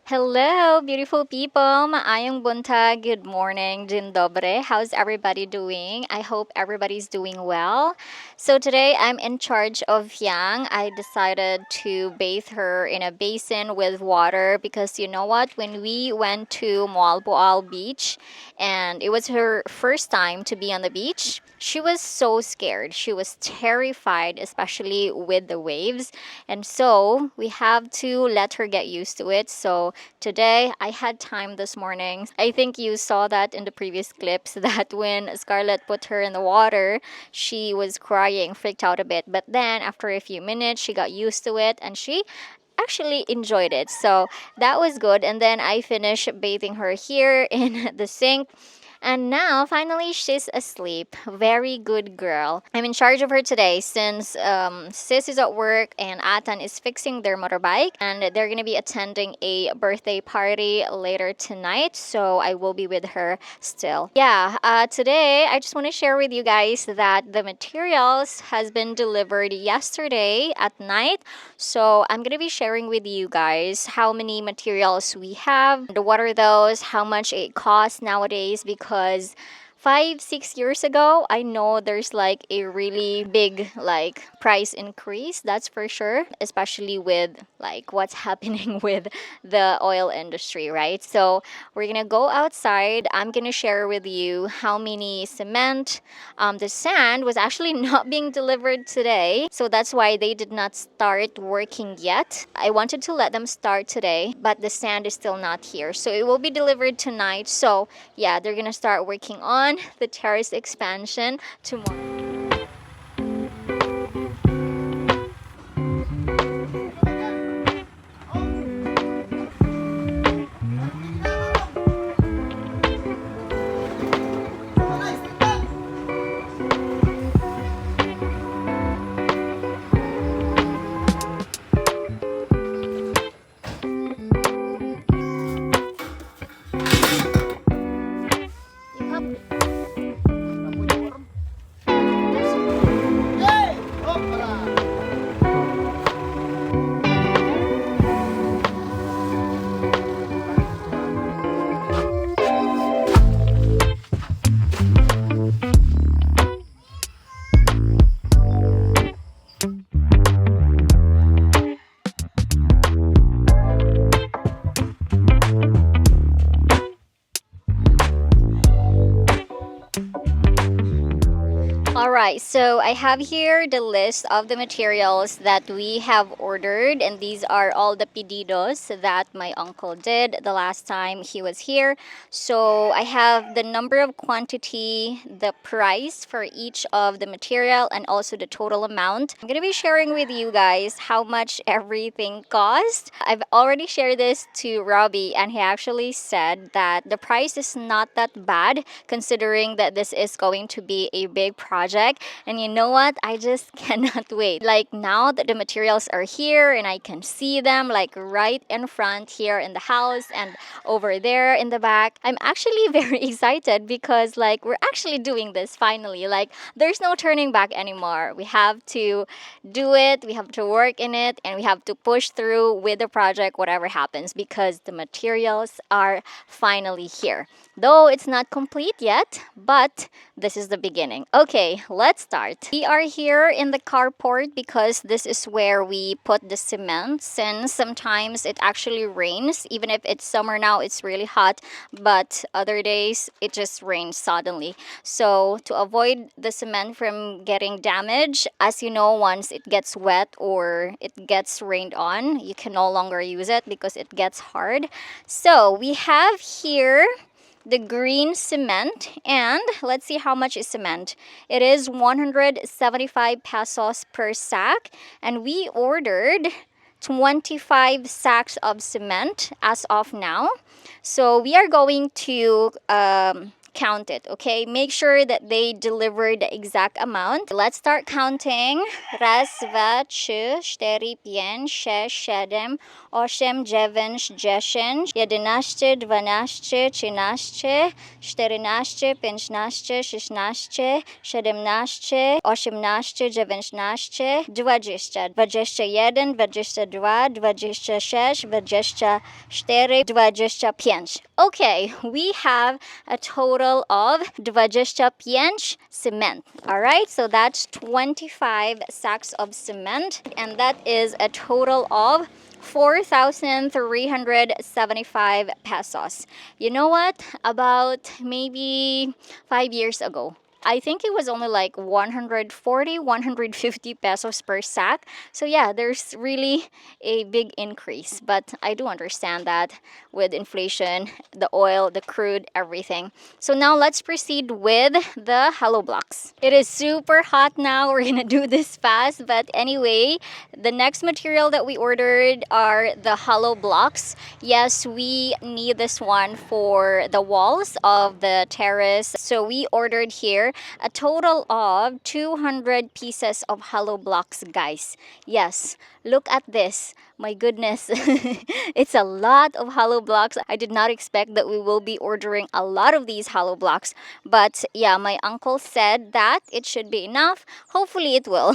Hello, beautiful people. Maayong buntag. Good morning. Dzień dobry. How's everybody doing? I hope everybody's doing well. So today I'm in charge of Hyang. I decided to bathe her in a basin with water because you know what? When we went to Moalboal Beach and it was her first time to be on the beach, she was so scared. She was terrified, especially with the waves. And so we have to let her get used to it. So today I had time this morning. I think you saw that in the previous clips that when Scarlett put her in the water, she was crying, freaked out a bit. But then after a few minutes, she got used to it and she actually enjoyed it. So that was good. And then I finished bathing her here in the sink. And now, finally, she's asleep. Very good girl. I'm in charge of her today since Sis is at work and Atan is fixing their motorbike. And they're going to be attending a birthday party later tonight. So I will be with her still. Yeah, today I just want to share with you guys that the materials has been delivered yesterday at night. So I'm going to be sharing with you guys how many materials we have, what are those, how much it costs nowadays because 5, 6 years ago, I know there's like a really big like price increase, that's for sure, especially with like what's happening with the oil industry, right? So we're gonna go outside. I'm gonna share with you how many cement. The sand was actually not being delivered today, so that's why they did not start working yet. I wanted to let them start today, but the sand is still not here, so it will be delivered tonight. So yeah, they're gonna start working on the terrace expansion tomorrow. All right, so I have here the list of the materials that we have ordered, and these are all the pedidos that my uncle did the last time he was here. So I have the number of quantity, the price for each of the material, and also the total amount. I'm gonna be sharing with you guys how much everything cost. I've already shared this to Robbie, and he actually said that the price is not that bad considering that this is going to be a big project. And you know what? I just cannot wait. Like now that the materials are here and I can see them like right in front here in the house and over there in the back, I'm actually very excited because like we're actually doing this finally. Like there's no turning back anymore. We have to do it, we have to work in it, and we have to push through with the project whatever happens because the materials are finally here. Though it's not complete yet, but this is the beginning. Okay, let's start. We are here in the carport because this is where we put the cement since sometimes it actually rains. Even if it's summer now, it's really hot, but other days it just rains suddenly. So to avoid the cement from getting damaged, as you know, once it gets wet or it gets rained on, you can no longer use it because it gets hard. So we have here the green cement, and let's see how much is cement. It is 175 pesos per sack, and we ordered 25 sacks of cement as of now. So we are going to count it, okay? Make sure that they deliver the exact amount. Let's start counting. Raz, dva, trzy, cztery, pięć, sześć, siedem, osiem, dziewięć, dziesięć, 11, 12, 13, 14, 15, 16, 17, 18, 19, 20, 21, 22, 26, 24, 25. Okay, we have a total of 25 cement. All right, so that's 25 sacks of cement, and that is a total of 4,375 pesos. You know what? About maybe 5 years ago, I think it was only like 140, 150 pesos per sack. So yeah, there's really a big increase. But I do understand that with inflation, the oil, the crude, everything. So now let's proceed with the hollow blocks. It is super hot now. We're gonna do this fast. But anyway, the next material that we ordered are the hollow blocks. Yes, we need this one for the walls of the terrace. So we ordered here a total of 200 pieces of hollow blocks, guys. Yes, look at this. My goodness, it's a lot of hollow blocks. I did not expect that we will be ordering a lot of these hollow blocks. But yeah, my uncle said that it should be enough. Hopefully it will.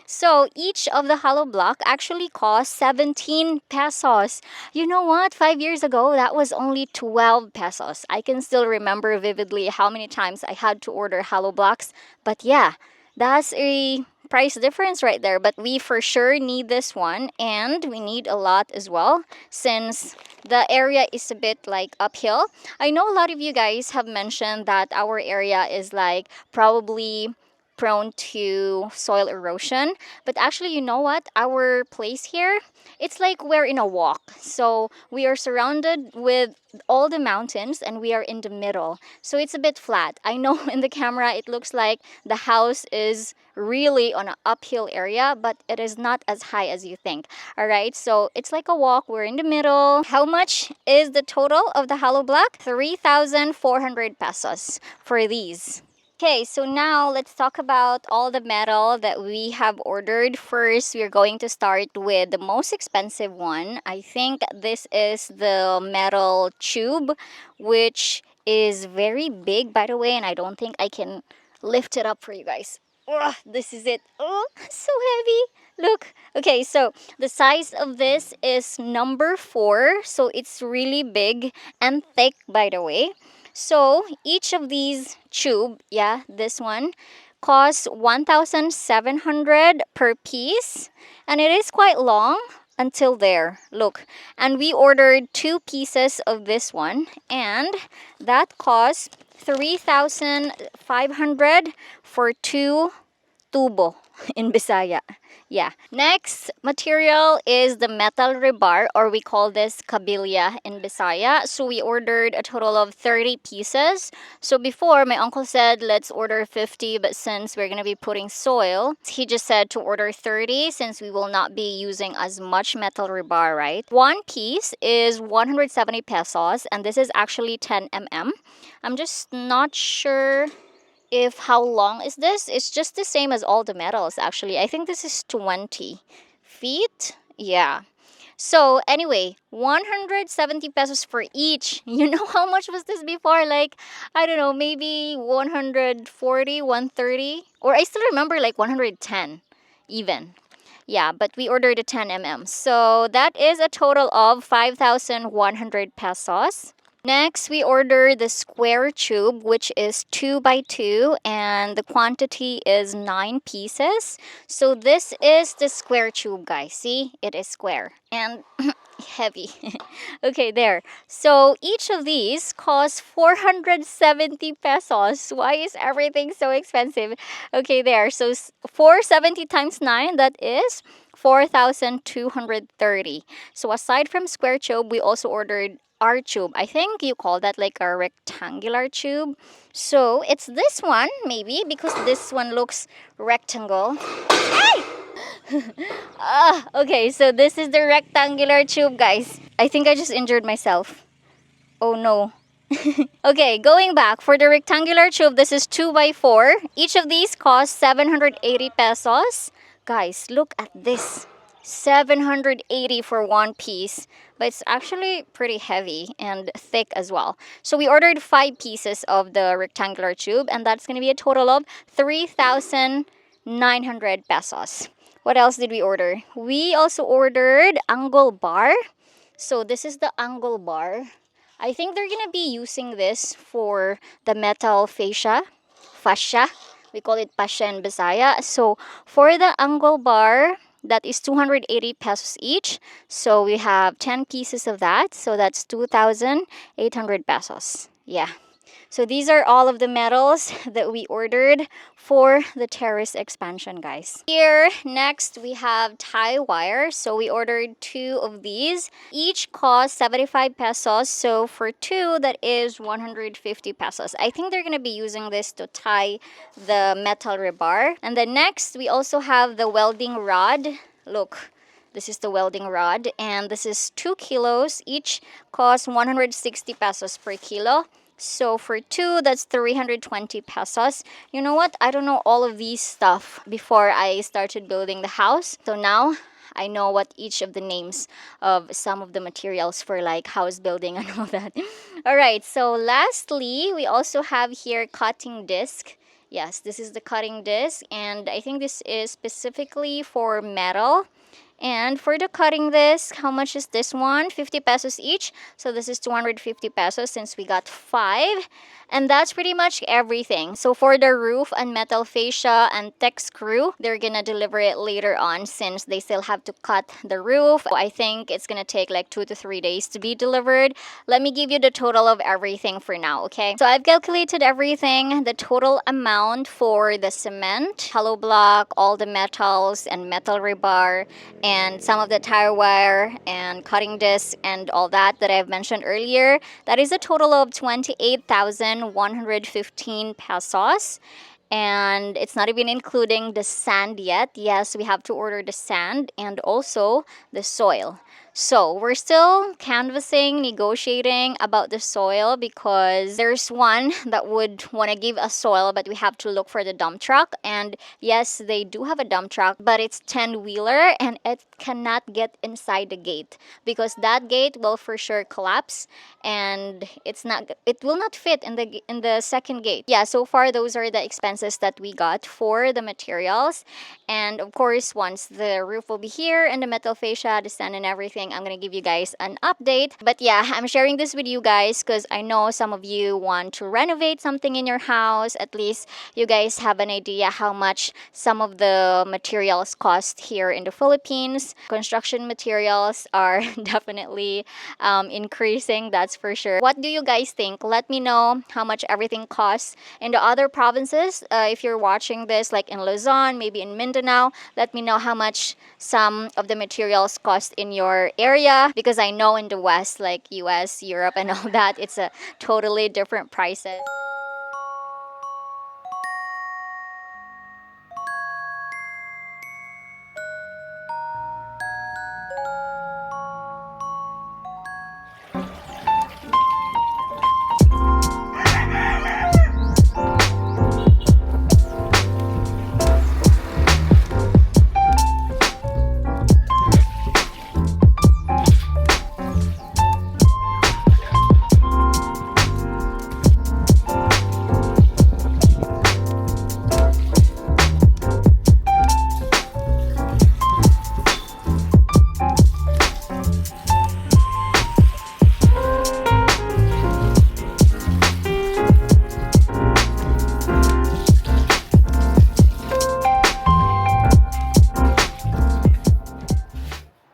So each of the hollow block actually cost 17 pesos. You know what? 5 years ago, that was only 12 pesos. I can still remember vividly how many times I had to order hollow blocks. But yeah, that's a price difference right there. But we for sure need this one, and we need a lot as well since the area is a bit like uphill. I know a lot of you guys have mentioned that our area is like probably prone to soil erosion, but actually, you know what, our place here, it's like we're in a walk. So we are surrounded with all the mountains and we are in the middle, so it's a bit flat. I know in the camera it looks like the house is really on an uphill area, but it is not as high as you think. All right, so it's like a walk. We're in the middle. How much is the total of the hollow block? 3,400 pesos for these. Okay, so now let's talk about all the metal that we have ordered. First, we're going to start with the most expensive one. I think this is the metal tube, which is very big, by the way, and I don't think I can lift it up for you guys. Ugh, this is it. Oh, so heavy. Look. Okay, so the size of this is number 4, so it's really big and thick, by the way. So each of these tube, yeah, this one, costs 1,700 per piece, and it is quite long until there. Look, and we ordered 2 pieces of this one, and that costs 3,500 for 2 tubo in Bisaya. Yeah. Next material is the metal rebar, or we call this kabilya in Bisaya. So we ordered a total of 30 pieces. So before, my uncle said, let's order 50, but since we're going to be putting soil, he just said to order 30 since we will not be using as much metal rebar, right? One piece is 170 pesos, and this is actually 10 mm. I'm just not sure if how long is this. It's just the same as all the metals, actually. I think this is 20 feet. Yeah. So anyway, 170 pesos for each. You know how much was this before? Like, I don't know, maybe 140, 130, or I still remember like 110 even. Yeah, but we ordered a 10 mm. So that is a total of 5,100 pesos. Next, we ordered the square tube, which is 2 by 2, and the quantity is 9 pieces. So this is the square tube, guys. See, it is square and heavy. Okay, there. So each of these costs 470 pesos. Why is everything so expensive? Okay, there. So 470 times 9, that is 4,230. So aside from square tube, we also ordered R tube. I think you call that like a rectangular tube. So it's this one, maybe, because this one looks rectangle. Hey! Okay, so this is the rectangular tube, guys. I think I just injured myself. Oh no. Okay, going back for the rectangular tube, this is 2 by 4. Each of these costs 780 pesos. Guys, look at this. 780 for one piece, but it's actually pretty heavy and thick as well. So we ordered 5 pieces of the rectangular tube, and that's going to be a total of 3,900 pesos. What else did we order? We also ordered angle bar. So this is the angle bar. I think they're gonna be using this for the metal fascia. We call it fascia in Bisaya. So for the angle bar, that is 280 pesos each. So we have 10 pieces of that. So that's 2,800 pesos. Yeah. So these are all of the metals that we ordered for the terrace expansion, guys. Here, next, we have tie wire. So we ordered 2 of these. Each cost 75 pesos. So for 2, that is 150 pesos. I think they're going to be using this to tie the metal rebar. And then next, we also have the welding rod. Look. This is the welding rod, and this is 2 kilos. Each costs 160 pesos per kilo. So for 2, that's 320 pesos. You know what? I don't know all of these stuff before I started building the house. So now I know what each of the names of some of the materials for like house building and all that. All right, so lastly, we also have here cutting disc. Yes, this is the cutting disc, and I think this is specifically for metal. And for the cutting disc, how much is this one? 50 pesos each. So this is 250 pesos since we got 5. And that's pretty much everything. So for the roof and metal fascia and tech screw, they're gonna deliver it later on since they still have to cut the roof. I think it's gonna take like 2 to 3 days to be delivered. Let me give you the total of everything for now, okay? So I've calculated everything. The total amount for the cement, hollow block, all the metals and metal rebar, and some of the tire wire and cutting disc and all that I've mentioned earlier, that is a total of 28,115 pesos. And it's not even including the sand yet. Yes, we have to order the sand and also the soil. So we're still canvassing, negotiating about the soil because there's one that would want to give us soil, but we have to look for the dump truck. And yes, they do have a dump truck, but it's 10-wheeler and it cannot get inside the gate because that gate will for sure collapse and it will not fit in the second gate. Yeah, so far those are the expenses that we got for the materials. And of course, once the roof will be here and the metal fascia, the stand and everything, I'm gonna give you guys an update. But yeah, I'm sharing this with you guys because I know some of you want to renovate something in your house. At least you guys have an idea how much some of the materials cost here in the Philippines. Construction materials are definitely increasing, that's for sure. What do you guys think? Let me know how much everything costs in the other provinces. If you're watching this like in Luzon, maybe in Mindanao, let me know how much some of the materials cost in your area because I know in the West, like US, Europe, and all that, it's a totally different prices.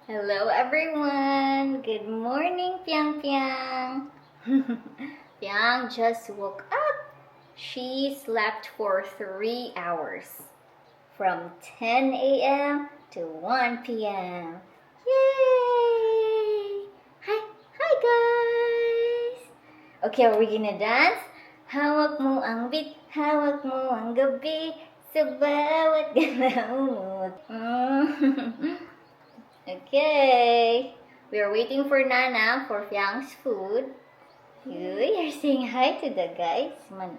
Hello everyone! Good morning, Piang Piang! Piang just woke up. She slept for 3 hours from 10 a.m. to 1 p.m. Yay! Hi guys! Okay, are we gonna dance? Hawak mo ang beat, hawak mo ang gabi, sa bawat galaw mo. Okay, we are waiting for Nana for Fiang's food. You're saying hi to the guys. Man,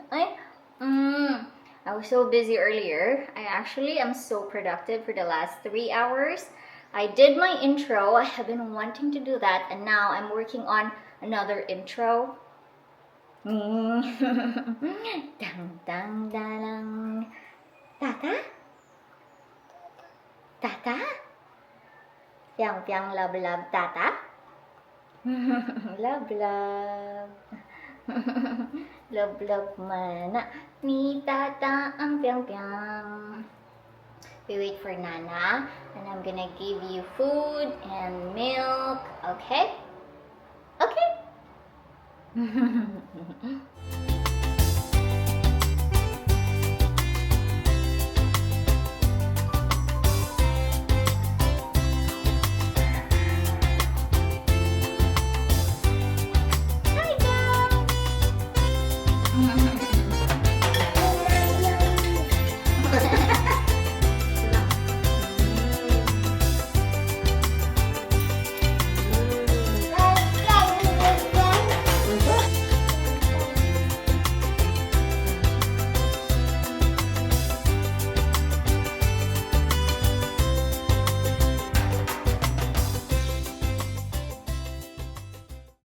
I was so busy earlier. I actually am so productive for the last 3 hours. I did my intro. I have been wanting to do that, and now I'm working on another intro. Dang dang dang. Tata? Tata? Piang piang love love tata? Love love. Love love mana ni tata ang piang piang. We wait for Nana, and I'm gonna give you food and milk, okay? Okay?